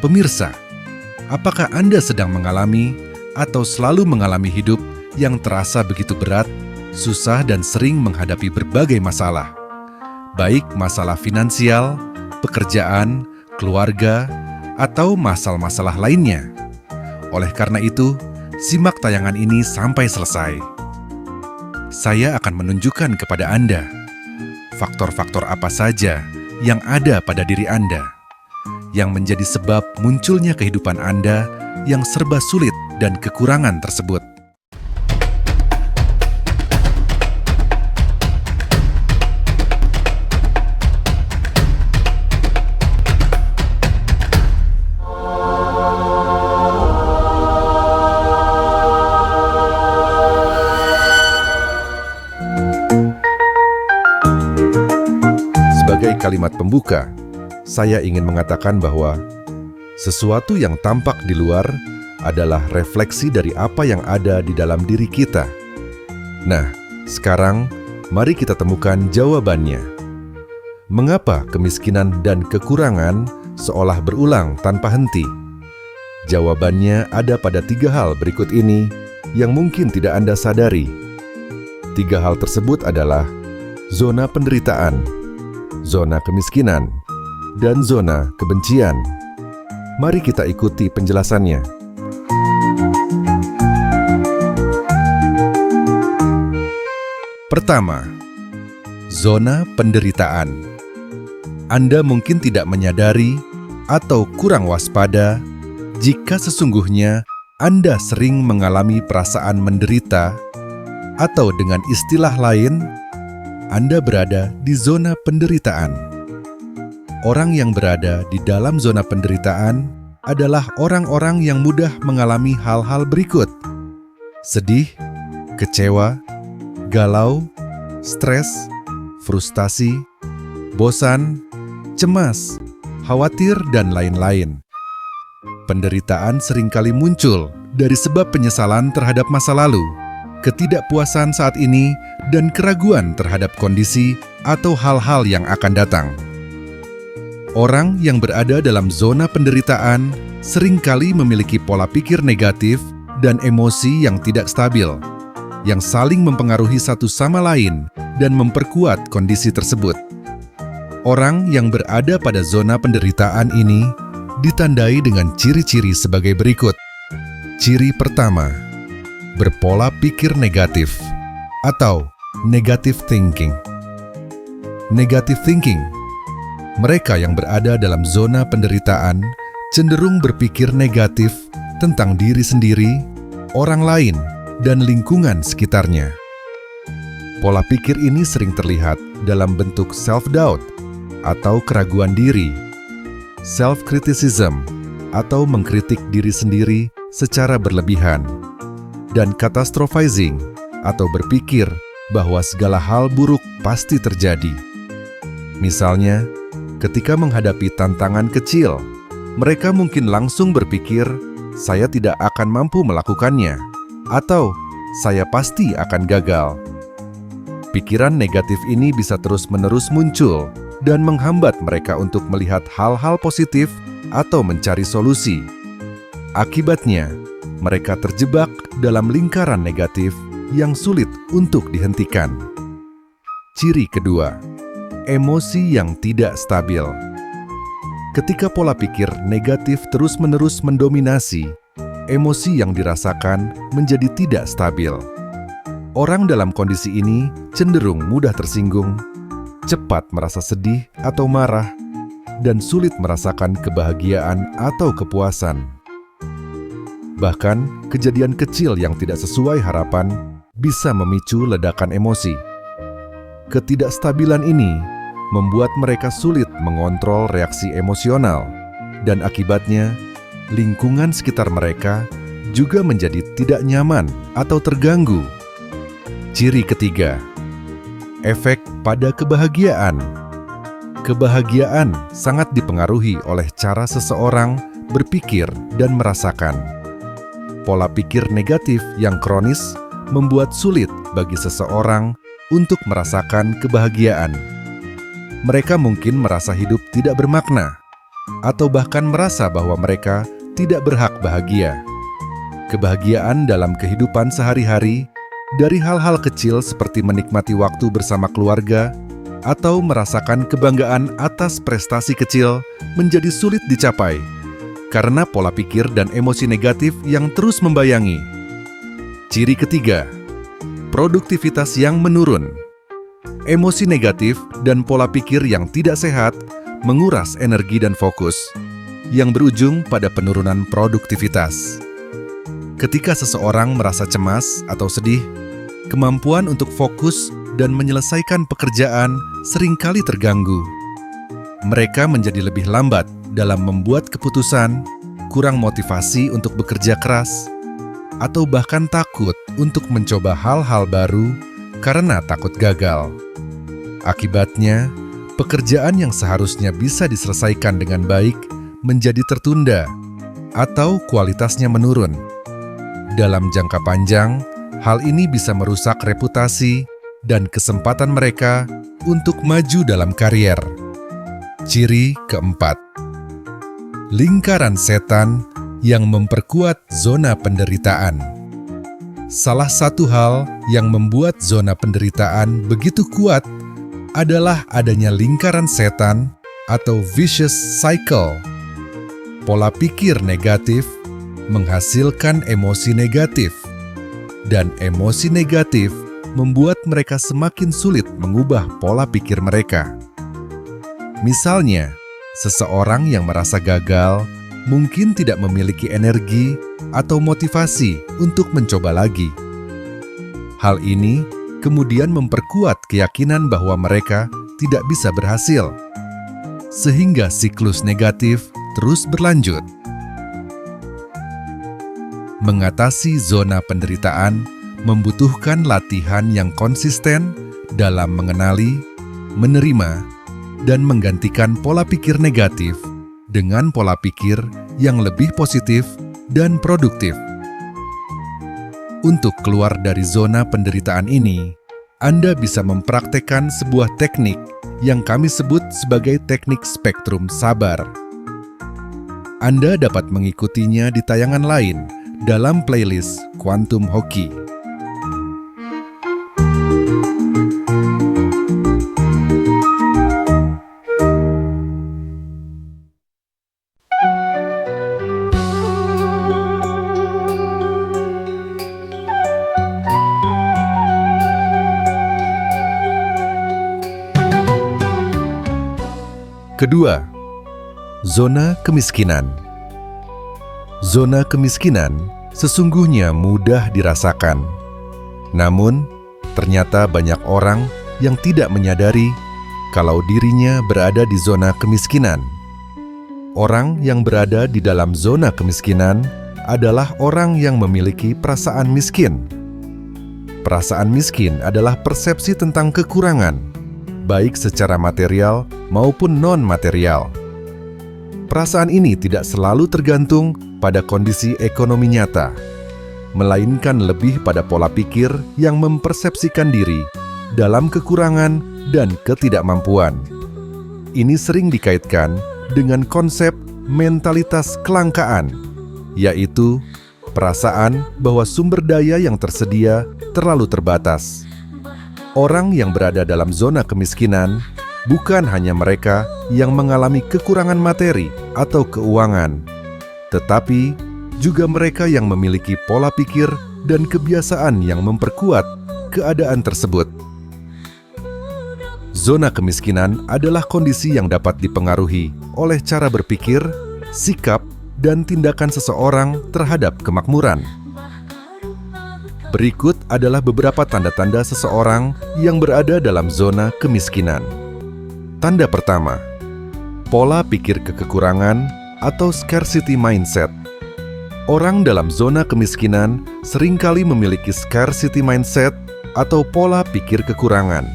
Pemirsa, apakah Anda sedang mengalami atau selalu mengalami hidup yang terasa begitu berat, susah dan sering menghadapi berbagai masalah? Baik masalah finansial, pekerjaan, keluarga, atau masalah-masalah lainnya. Oleh karena itu, simak tayangan ini sampai selesai. Saya akan menunjukkan kepada Anda faktor-faktor apa saja yang ada pada diri Anda yang menjadi sebab munculnya kehidupan Anda yang serba sulit dan kekurangan tersebut. Sebagai kalimat pembuka, saya ingin mengatakan bahwa sesuatu yang tampak di luar adalah refleksi dari apa yang ada di dalam diri kita. Nah, sekarang mari kita temukan jawabannya. Mengapa kemiskinan dan kekurangan seolah berulang tanpa henti? Jawabannya ada pada 3 hal berikut ini yang mungkin tidak Anda sadari. 3 hal tersebut adalah zona penderitaan, zona kemiskinan, dan zona kebencian. Mari kita ikuti penjelasannya. Pertama, zona penderitaan. Anda mungkin tidak menyadari atau kurang waspada jika sesungguhnya Anda sering mengalami perasaan menderita, atau dengan istilah lain, Anda berada di zona penderitaan. Orang yang berada di dalam zona penderitaan adalah orang-orang yang mudah mengalami hal-hal berikut: sedih, kecewa, galau, stres, frustasi, bosan, cemas, khawatir, dan lain-lain. Penderitaan seringkali muncul dari sebab penyesalan terhadap masa lalu, ketidakpuasan saat ini, dan keraguan terhadap kondisi atau hal-hal yang akan datang. Orang yang berada dalam zona penderitaan seringkali memiliki pola pikir negatif dan emosi yang tidak stabil, yang saling mempengaruhi satu sama lain dan memperkuat kondisi tersebut. Orang yang berada pada zona penderitaan ini ditandai dengan ciri-ciri sebagai berikut. Ciri pertama, berpola pikir negatif atau negative thinking. Negative thinking. Mereka yang berada dalam zona penderitaan cenderung berpikir negatif tentang diri sendiri, orang lain, dan lingkungan sekitarnya. Pola pikir ini sering terlihat dalam bentuk self-doubt atau keraguan diri, self-criticism atau mengkritik diri sendiri secara berlebihan, dan catastrophizing atau berpikir bahwa segala hal buruk pasti terjadi. Misalnya, ketika menghadapi tantangan kecil, mereka mungkin langsung berpikir, "Saya tidak akan mampu melakukannya," atau "Saya pasti akan gagal." Pikiran negatif ini bisa terus-menerus muncul dan menghambat mereka untuk melihat hal-hal positif atau mencari solusi. Akibatnya, mereka terjebak dalam lingkaran negatif yang sulit untuk dihentikan. Ciri kedua, emosi yang tidak stabil. Ketika pola pikir negatif terus-menerus mendominasi, emosi yang dirasakan menjadi tidak stabil. Orang dalam kondisi ini cenderung mudah tersinggung, cepat merasa sedih atau marah, dan sulit merasakan kebahagiaan atau kepuasan. Bahkan, kejadian kecil yang tidak sesuai harapan bisa memicu ledakan emosi. Ketidakstabilan ini membuat mereka sulit mengontrol reaksi emosional, dan akibatnya lingkungan sekitar mereka juga menjadi tidak nyaman atau terganggu. Ciri ketiga, efek pada kebahagiaan. Kebahagiaan sangat dipengaruhi oleh cara seseorang berpikir dan merasakan. Pola pikir negatif yang kronis membuat sulit bagi seseorang untuk merasakan kebahagiaan. Mereka mungkin merasa hidup tidak bermakna, atau bahkan merasa bahwa mereka tidak berhak bahagia. Kebahagiaan dalam kehidupan sehari-hari, dari hal-hal kecil seperti menikmati waktu bersama keluarga atau merasakan kebanggaan atas prestasi kecil, menjadi sulit dicapai karena pola pikir dan emosi negatif yang terus membayangi. Ciri ketiga, produktivitas yang menurun. Emosi negatif dan pola pikir yang tidak sehat menguras energi dan fokus, yang berujung pada penurunan produktivitas. Ketika seseorang merasa cemas atau sedih, kemampuan untuk fokus dan menyelesaikan pekerjaan seringkali terganggu. Mereka menjadi lebih lambat dalam membuat keputusan, kurang motivasi untuk bekerja keras, atau bahkan takut untuk mencoba hal-hal baru karena takut gagal. Akibatnya, pekerjaan yang seharusnya bisa diselesaikan dengan baik menjadi tertunda atau kualitasnya menurun. Dalam jangka panjang, hal ini bisa merusak reputasi dan kesempatan mereka untuk maju dalam karier. Ciri keempat, lingkaran setan yang memperkuat zona penderitaan. Salah satu hal yang membuat zona penderitaan begitu kuat adalah adanya lingkaran setan atau vicious cycle. Pola pikir negatif menghasilkan emosi negatif, dan emosi negatif membuat mereka semakin sulit mengubah pola pikir mereka. Misalnya, seseorang yang merasa gagal mungkin tidak memiliki energi atau motivasi untuk mencoba lagi. Hal ini kemudian memperkuat keyakinan bahwa mereka tidak bisa berhasil, sehingga siklus negatif terus berlanjut. Mengatasi zona penderitaan membutuhkan latihan yang konsisten dalam mengenali, menerima, dan menggantikan pola pikir negatif dengan pola pikir yang lebih positif dan produktif. Untuk keluar dari zona penderitaan ini, Anda bisa mempraktekkan sebuah teknik yang kami sebut sebagai teknik spektrum sabar. Anda dapat mengikutinya di tayangan lain dalam playlist Quantum Hoki. Kedua, zona kemiskinan. Zona kemiskinan sesungguhnya mudah dirasakan. Namun, ternyata banyak orang yang tidak menyadari kalau dirinya berada di zona kemiskinan. Orang yang berada di dalam zona kemiskinan adalah orang yang memiliki perasaan miskin. Perasaan miskin adalah persepsi tentang kekurangan, baik secara material maupun non-material. Perasaan ini tidak selalu tergantung pada kondisi ekonomi nyata, melainkan lebih pada pola pikir yang mempersepsikan diri dalam kekurangan dan ketidakmampuan. Ini sering dikaitkan dengan konsep mentalitas kelangkaan, yaitu perasaan bahwa sumber daya yang tersedia terlalu terbatas. Orang yang berada dalam zona kemiskinan bukan hanya mereka yang mengalami kekurangan materi atau keuangan, tetapi juga mereka yang memiliki pola pikir dan kebiasaan yang memperkuat keadaan tersebut. Zona kemiskinan adalah kondisi yang dapat dipengaruhi oleh cara berpikir, sikap, dan tindakan seseorang terhadap kemakmuran. Berikut adalah beberapa tanda-tanda seseorang yang berada dalam zona kemiskinan. Tanda pertama, pola pikir kekurangan atau scarcity mindset. Orang dalam zona kemiskinan seringkali memiliki scarcity mindset atau pola pikir kekurangan.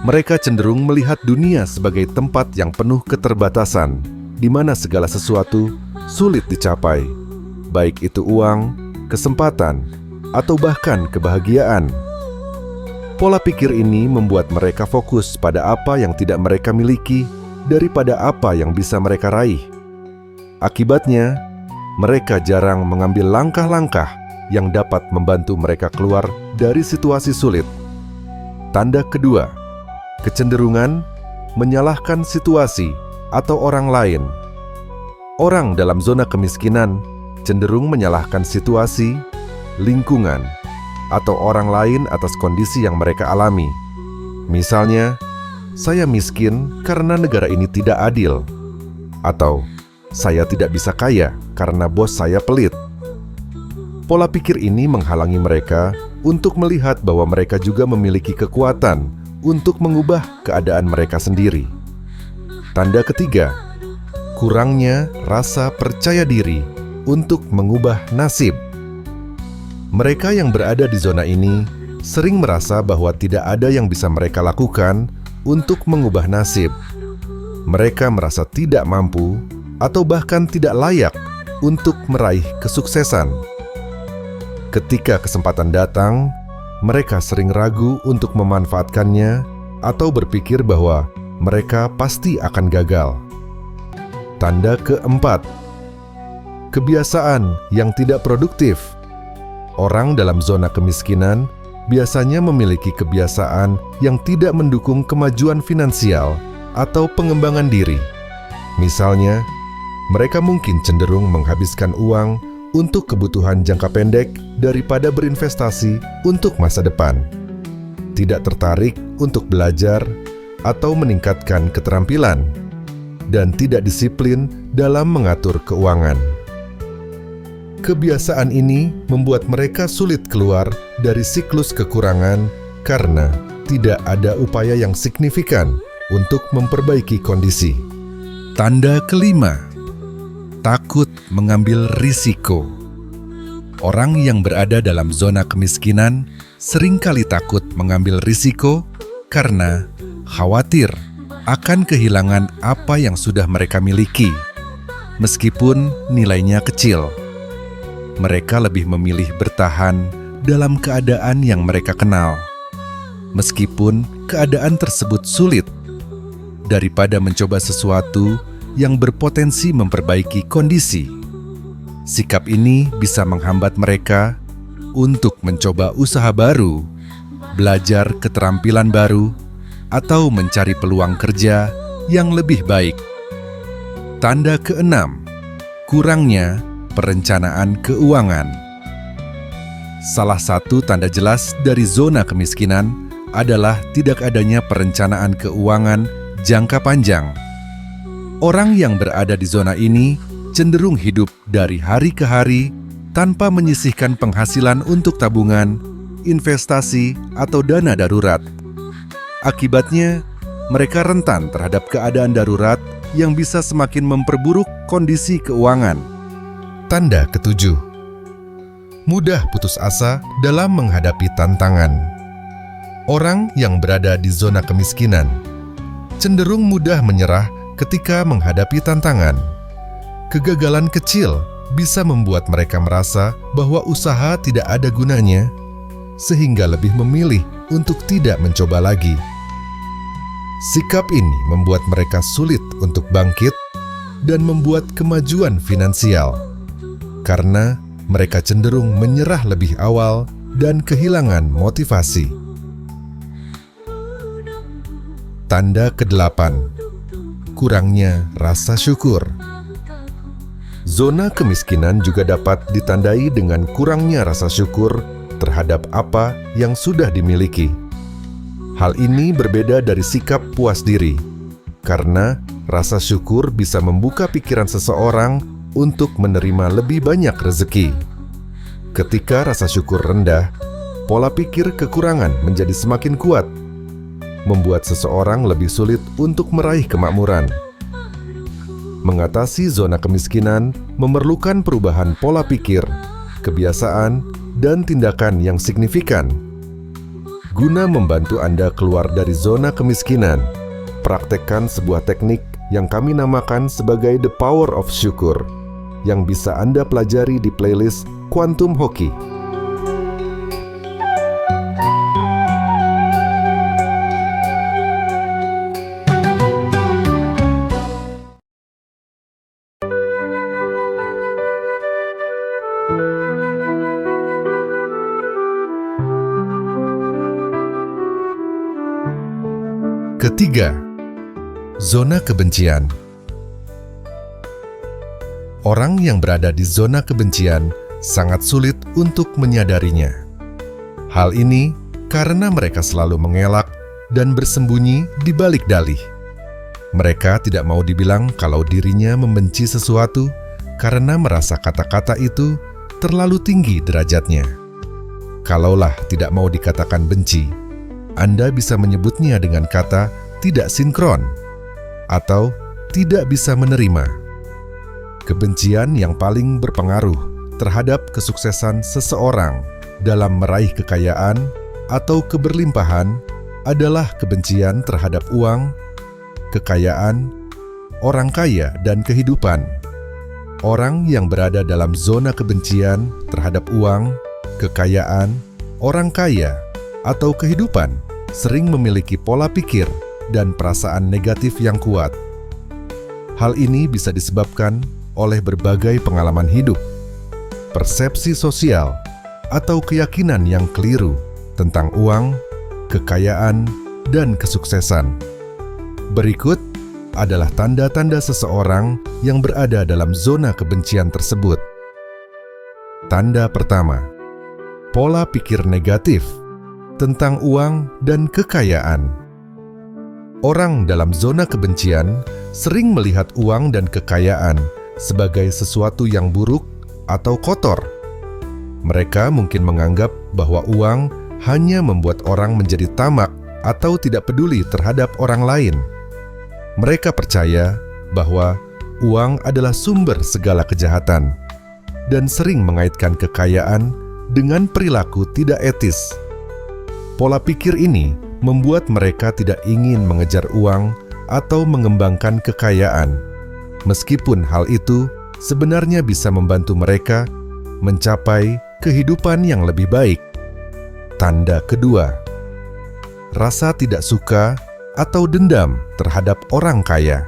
Mereka cenderung melihat dunia sebagai tempat yang penuh keterbatasan, di mana segala sesuatu sulit dicapai, baik itu uang, kesempatan, atau bahkan kebahagiaan. Pola pikir ini membuat mereka fokus pada apa yang tidak mereka miliki daripada apa yang bisa mereka raih. Akibatnya, mereka jarang mengambil langkah-langkah yang dapat membantu mereka keluar dari situasi sulit. Tanda kedua, kecenderungan menyalahkan situasi atau orang lain. Orang dalam zona kemiskinan cenderung menyalahkan situasi, lingkungan, atau orang lain atas kondisi yang mereka alami. Misalnya, saya miskin karena negara ini tidak adil, atau saya tidak bisa kaya karena bos saya pelit. Pola pikir ini menghalangi mereka untuk melihat bahwa mereka juga memiliki kekuatan untuk mengubah keadaan mereka sendiri. Tanda ketiga, kurangnya rasa percaya diri untuk mengubah nasib. Mereka yang berada di zona ini sering merasa bahwa tidak ada yang bisa mereka lakukan untuk mengubah nasib. Mereka merasa tidak mampu atau bahkan tidak layak untuk meraih kesuksesan. Ketika kesempatan datang, mereka sering ragu untuk memanfaatkannya atau berpikir bahwa mereka pasti akan gagal. Tanda keempat, kebiasaan yang tidak produktif. Orang dalam zona kemiskinan biasanya memiliki kebiasaan yang tidak mendukung kemajuan finansial atau pengembangan diri. Misalnya, mereka mungkin cenderung menghabiskan uang untuk kebutuhan jangka pendek daripada berinvestasi untuk masa depan. Tidak tertarik untuk belajar atau meningkatkan keterampilan, dan tidak disiplin dalam mengatur keuangan. Kebiasaan ini membuat mereka sulit keluar dari siklus kekurangan karena tidak ada upaya yang signifikan untuk memperbaiki kondisi. Tanda kelima, takut mengambil risiko. Orang yang berada dalam zona kemiskinan seringkali takut mengambil risiko karena khawatir akan kehilangan apa yang sudah mereka miliki, meskipun nilainya kecil. Mereka lebih memilih bertahan dalam keadaan yang mereka kenal, meskipun keadaan tersebut sulit, daripada mencoba sesuatu yang berpotensi memperbaiki kondisi. Sikap ini bisa menghambat mereka untuk mencoba usaha baru, belajar keterampilan baru, atau mencari peluang kerja yang lebih baik. Tanda keenam, kurangnya perencanaan keuangan. Salah satu tanda jelas dari zona kemiskinan adalah tidak adanya perencanaan keuangan jangka panjang. Orang yang berada di zona ini cenderung hidup dari hari ke hari tanpa menyisihkan penghasilan untuk tabungan, investasi, atau dana darurat. Akibatnya, mereka rentan terhadap keadaan darurat yang bisa semakin memperburuk kondisi keuangan. Tanda ketujuh, mudah putus asa dalam menghadapi tantangan. Orang yang berada di zona kemiskinan cenderung mudah menyerah ketika menghadapi tantangan. Kegagalan kecil bisa membuat mereka merasa bahwa usaha tidak ada gunanya, sehingga lebih memilih untuk tidak mencoba lagi. Sikap ini membuat mereka sulit untuk bangkit dan membuat kemajuan finansial, karena mereka cenderung menyerah lebih awal dan kehilangan motivasi. Tanda kedelapan, kurangnya rasa syukur. Zona kemiskinan juga dapat ditandai dengan kurangnya rasa syukur terhadap apa yang sudah dimiliki. Hal ini berbeda dari sikap puas diri, karena rasa syukur bisa membuka pikiran seseorang untuk menerima lebih banyak rezeki. Ketika rasa syukur rendah, pola pikir kekurangan menjadi semakin kuat, membuat seseorang lebih sulit untuk meraih kemakmuran. Mengatasi zona kemiskinan memerlukan perubahan pola pikir, kebiasaan, dan tindakan yang signifikan. Guna membantu Anda keluar dari zona kemiskinan, praktekkan sebuah teknik yang kami namakan sebagai The Power of Syukur, yang bisa Anda pelajari di playlist Quantum Hoki. Ketiga, zona kebencian. Orang yang berada di zona kebencian sangat sulit untuk menyadarinya. Hal ini karena mereka selalu mengelak dan bersembunyi di balik dalih. Mereka tidak mau dibilang kalau dirinya membenci sesuatu karena merasa kata-kata itu terlalu tinggi derajatnya. Kalaulah tidak mau dikatakan benci, Anda bisa menyebutnya dengan kata tidak sinkron atau tidak bisa menerima. Kebencian yang paling berpengaruh terhadap kesuksesan seseorang dalam meraih kekayaan atau keberlimpahan adalah kebencian terhadap uang, kekayaan, orang kaya, dan kehidupan. Orang yang berada dalam zona kebencian terhadap uang, kekayaan, orang kaya, atau kehidupan sering memiliki pola pikir dan perasaan negatif yang kuat. Hal ini bisa disebabkan oleh berbagai pengalaman hidup, persepsi sosial, atau keyakinan yang keliru tentang uang, kekayaan, dan kesuksesan. Berikut adalah tanda-tanda seseorang yang berada dalam zona kebencian tersebut. Tanda pertama, pola pikir negatif tentang uang dan kekayaan. Orang dalam zona kebencian sering melihat uang dan kekayaan sebagai sesuatu yang buruk atau kotor. Mereka mungkin menganggap bahwa uang hanya membuat orang menjadi tamak atau tidak peduli terhadap orang lain. Mereka percaya bahwa uang adalah sumber segala kejahatan dan sering mengaitkan kekayaan dengan perilaku tidak etis. Pola pikir ini membuat mereka tidak ingin mengejar uang atau mengembangkan kekayaan, meskipun hal itu sebenarnya bisa membantu mereka mencapai kehidupan yang lebih baik. Tanda kedua, rasa tidak suka atau dendam terhadap orang kaya.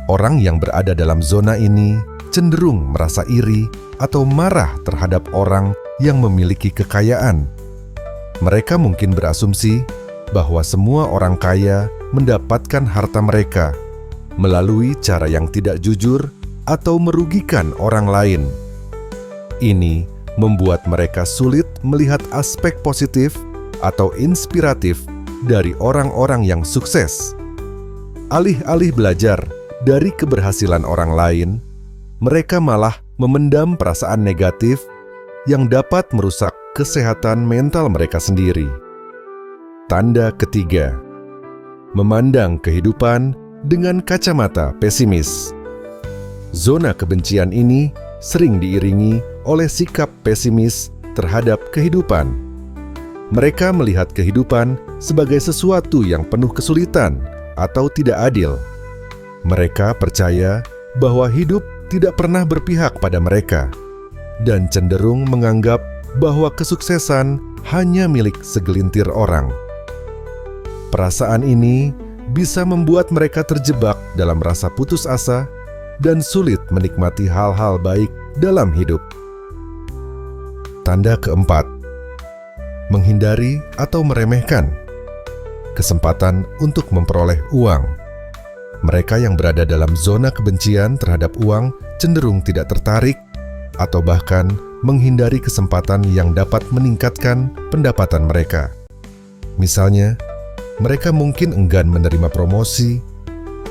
Orang yang berada dalam zona ini cenderung merasa iri atau marah terhadap orang yang memiliki kekayaan. Mereka mungkin berasumsi bahwa semua orang kaya mendapatkan harta mereka melalui cara yang tidak jujur atau merugikan orang lain. Ini membuat mereka sulit melihat aspek positif atau inspiratif dari orang-orang yang sukses. Alih-alih belajar dari keberhasilan orang lain, mereka malah memendam perasaan negatif yang dapat merusak kesehatan mental mereka sendiri. Tanda ketiga, memandang kehidupan dengan kacamata pesimis. Zona kebencian ini sering diiringi oleh sikap pesimis terhadap kehidupan. Mereka melihat kehidupan sebagai sesuatu yang penuh kesulitan atau tidak adil. Mereka percaya bahwa hidup tidak pernah berpihak pada mereka dan cenderung menganggap bahwa kesuksesan hanya milik segelintir orang. Perasaan ini bisa membuat mereka terjebak dalam rasa putus asa dan sulit menikmati hal-hal baik dalam hidup. Tanda keempat, menghindari atau meremehkan kesempatan untuk memperoleh uang. Mereka yang berada dalam zona kebencian terhadap uang cenderung tidak tertarik atau bahkan menghindari kesempatan yang dapat meningkatkan pendapatan mereka. Misalnya, mereka mungkin enggan menerima promosi,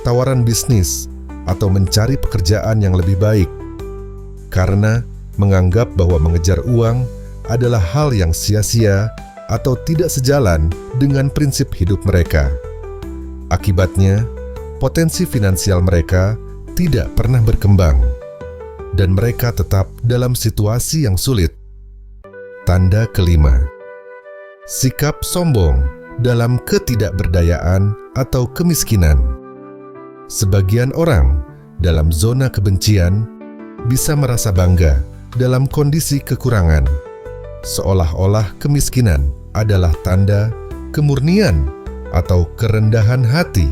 tawaran bisnis, atau mencari pekerjaan yang lebih baik karena menganggap bahwa mengejar uang adalah hal yang sia-sia atau tidak sejalan dengan prinsip hidup mereka. Akibatnya, potensi finansial mereka tidak pernah berkembang dan mereka tetap dalam situasi yang sulit. Tanda kelima, sikap sombong dalam ketidakberdayaan atau kemiskinan. Sebagian orang dalam zona kebencian bisa merasa bangga dalam kondisi kekurangan, seolah-olah kemiskinan adalah tanda kemurnian atau kerendahan hati.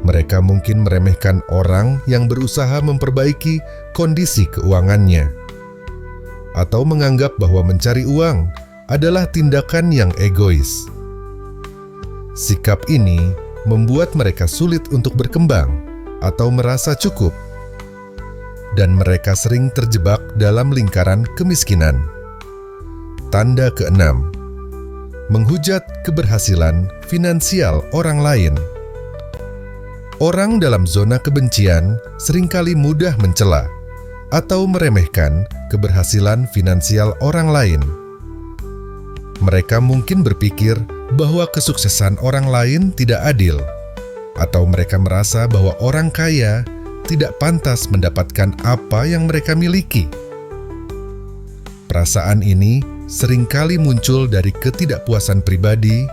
Mereka mungkin meremehkan orang yang berusaha memperbaiki kondisi keuangannya, atau menganggap bahwa mencari uang adalah tindakan yang egois. Sikap ini membuat mereka sulit untuk berkembang atau merasa cukup, dan mereka sering terjebak dalam lingkaran kemiskinan. Tanda keenam, menghujat keberhasilan finansial orang lain. Orang dalam zona kebencian seringkali mudah mencela atau meremehkan keberhasilan finansial orang lain. Mereka mungkin berpikir bahwa kesuksesan orang lain tidak adil, atau mereka merasa bahwa orang kaya tidak pantas mendapatkan apa yang mereka miliki. Perasaan ini seringkali muncul dari ketidakpuasan pribadi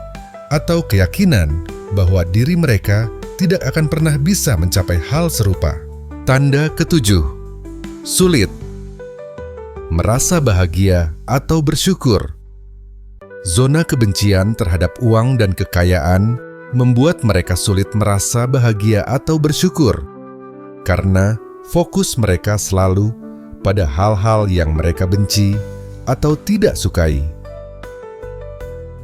atau keyakinan bahwa diri mereka tidak akan pernah bisa mencapai hal serupa. Tanda ketujuh, sulit merasa bahagia atau bersyukur. Zona kebencian terhadap uang dan kekayaan membuat mereka sulit merasa bahagia atau bersyukur, karena fokus mereka selalu pada hal-hal yang mereka benci atau tidak sukai.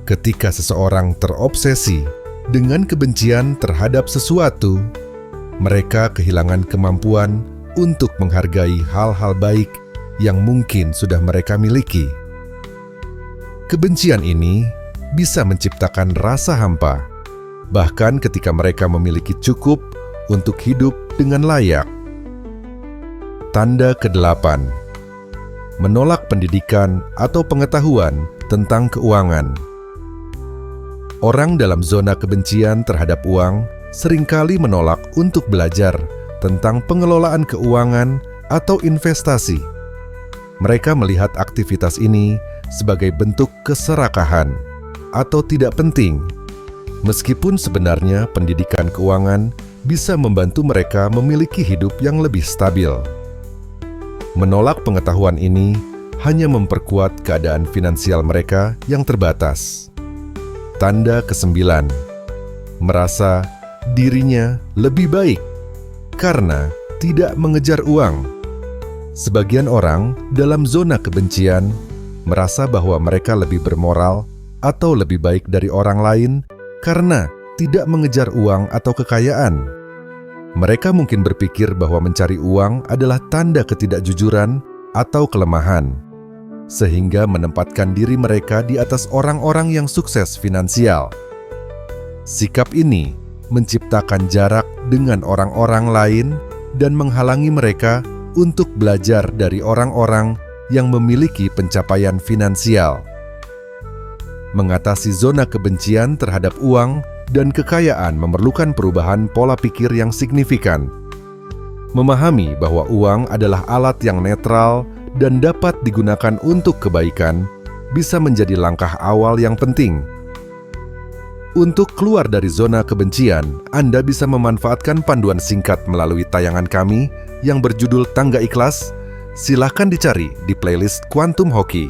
Ketika seseorang terobsesi dengan kebencian terhadap sesuatu, mereka kehilangan kemampuan untuk menghargai hal-hal baik yang mungkin sudah mereka miliki. Kebencian ini bisa menciptakan rasa hampa, bahkan ketika mereka memiliki cukup untuk hidup dengan layak. Tanda kedelapan, menolak pendidikan atau pengetahuan tentang keuangan. Orang dalam zona kebencian terhadap uang seringkali menolak untuk belajar tentang pengelolaan keuangan atau investasi. Mereka melihat aktivitas ini sebagai bentuk keserakahan atau tidak penting, meskipun sebenarnya pendidikan keuangan bisa membantu mereka memiliki hidup yang lebih stabil. Menolak pengetahuan ini hanya memperkuat keadaan finansial mereka yang terbatas. Tanda kesembilan, merasa dirinya lebih baik karena tidak mengejar uang. Sebagian orang dalam zona kebencian merasa bahwa mereka lebih bermoral atau lebih baik dari orang lain karena tidak mengejar uang atau kekayaan. Mereka mungkin berpikir bahwa mencari uang adalah tanda ketidakjujuran atau kelemahan, sehingga menempatkan diri mereka di atas orang-orang yang sukses finansial. Sikap ini menciptakan jarak dengan orang-orang lain dan menghalangi mereka untuk belajar dari orang-orang yang memiliki pencapaian finansial. Mengatasi zona kebencian terhadap uang dan kekayaan memerlukan perubahan pola pikir yang signifikan. Memahami bahwa uang adalah alat yang netral dan dapat digunakan untuk kebaikan bisa menjadi langkah awal yang penting. Untuk keluar dari zona kebencian, Anda bisa memanfaatkan panduan singkat melalui tayangan kami yang berjudul Tangga Ikhlas. Silahkan dicari di playlist Quantum Hoki.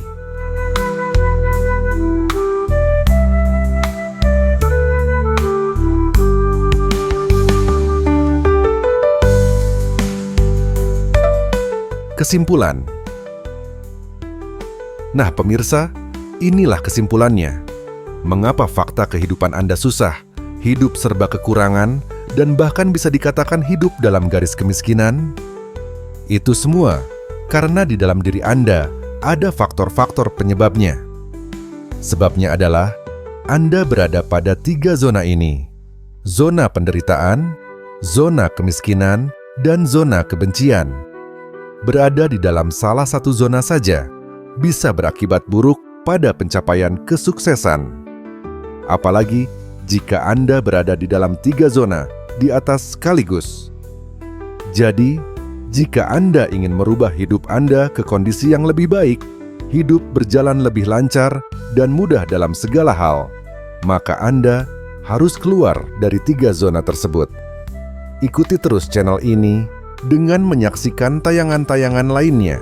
Kesimpulan. Nah, pemirsa, inilah kesimpulannya. Mengapa fakta kehidupan Anda susah, hidup serba kekurangan, dan bahkan bisa dikatakan hidup dalam garis kemiskinan? Itu semua karena di dalam diri Anda ada faktor-faktor penyebabnya. Sebabnya adalah Anda berada pada 3 zona ini: zona penderitaan, zona kemiskinan, dan zona kebencian. Berada di dalam salah satu zona saja bisa berakibat buruk pada pencapaian kesuksesan. Apalagi jika Anda berada di dalam 3 zona di atas sekaligus. Jadi, jika Anda ingin merubah hidup Anda ke kondisi yang lebih baik, hidup berjalan lebih lancar dan mudah dalam segala hal, maka Anda harus keluar dari 3 zona tersebut. Ikuti terus channel ini dengan menyaksikan tayangan-tayangan lainnya.